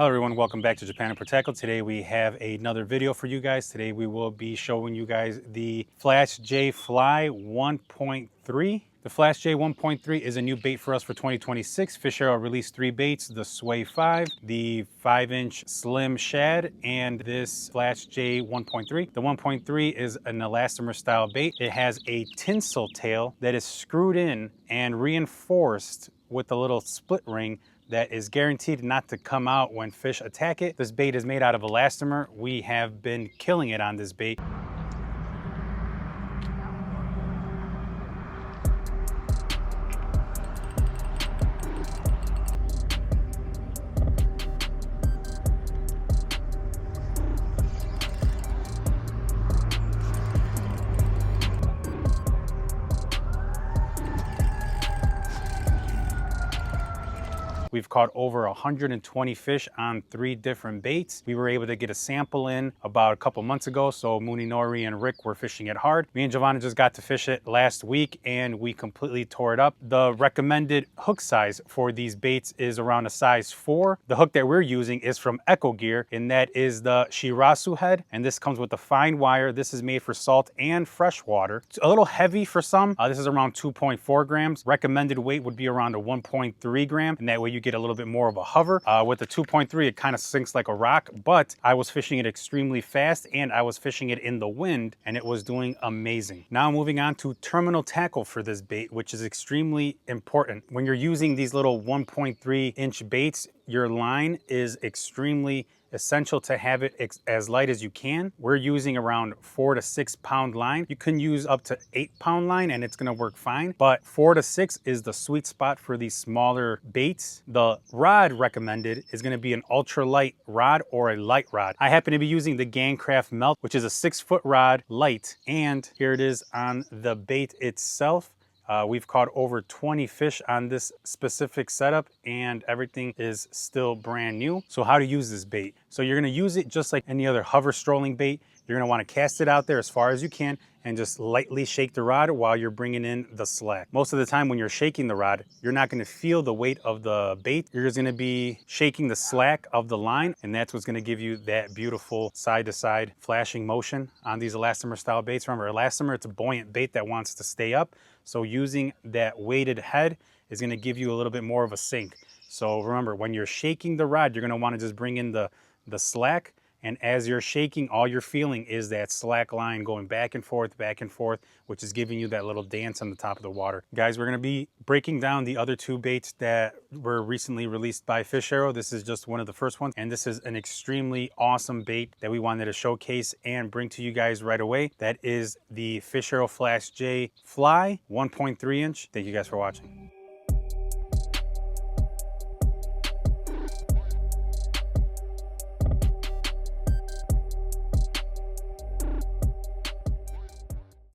Hello everyone, welcome back to Japan Import Tackle. Today we have another video for you guys. Today we will be showing you guys the Flash J Fly 1.3. The Flash J 1.3 is a new bait for us for 2026. Fish Arrow released 3 baits, the Sway 5, the 5-inch Slim Shad, and this Flash J 1.3. The 1.3 is an elastomer style bait. It has a tinsel tail that is screwed in and reinforced with a little split ring that is guaranteed not to come out when fish attack it. This bait is made out of elastomer. We have been killing it on this bait. We've caught over 120 fish on 3 different baits. We were able to get a sample in about a couple months ago, so Nori and Rick were fishing it hard. Me and Giovanna just got to fish it last week and we completely tore it up. The recommended hook size for these baits is around a size 4. The hook that we're using is from Echo Gear, and that is the Shirasu head, and this comes with a fine wire. This is made for salt and fresh water. It's a little heavy for some. This is around 2.4 grams. Recommended weight would be around a 1.3 gram, and that way you get a little bit more of a hover. With the 2.3, it kind of sinks like a rock, but I was fishing it extremely fast and I was fishing it in the wind and it was doing amazing. Now moving on to terminal tackle for this bait, which is extremely important. When you're using these little 1.3 inch baits, your line is extremely essential to have it as light as you can. We're using around 4 to 6 pound line. You can use up to 8 pound line and it's gonna work fine, but 4 to 6 is the sweet spot for these smaller baits. The rod recommended is gonna be an ultra light rod or a light rod. I happen to be using the Gangcraft Melt, which is a 6-foot rod, light, and here it is on the bait itself. We've caught over 20 fish on this specific setup and everything is still brand new. So how to use this bait? So you're gonna use it just like any other hover strolling bait. You're gonna wanna cast it out there as far as you can and just lightly shake the rod while you're bringing in the slack. Most of the time when you're shaking the rod, you're not gonna feel the weight of the bait. You're just gonna be shaking the slack of the line, and that's what's gonna give you that beautiful side-to-side flashing motion on these elastomer style baits. Remember, elastomer, it's a buoyant bait that wants to stay up. So using that weighted head is gonna give you a little bit more of a sink. So remember, when you're shaking the rod, you're gonna wanna just bring in the slack, and as you're shaking, all you're feeling is that slack line going back and forth, which is giving you that little dance on the top of the water. Guys, we're gonna be breaking down the other 2 baits that were recently released by Fish Arrow. This is just one of the first ones, and this is an extremely awesome bait that we wanted to showcase and bring to you guys right away. That is the Fish Arrow Flash J Fly 1.3 inch. Thank you guys for watching.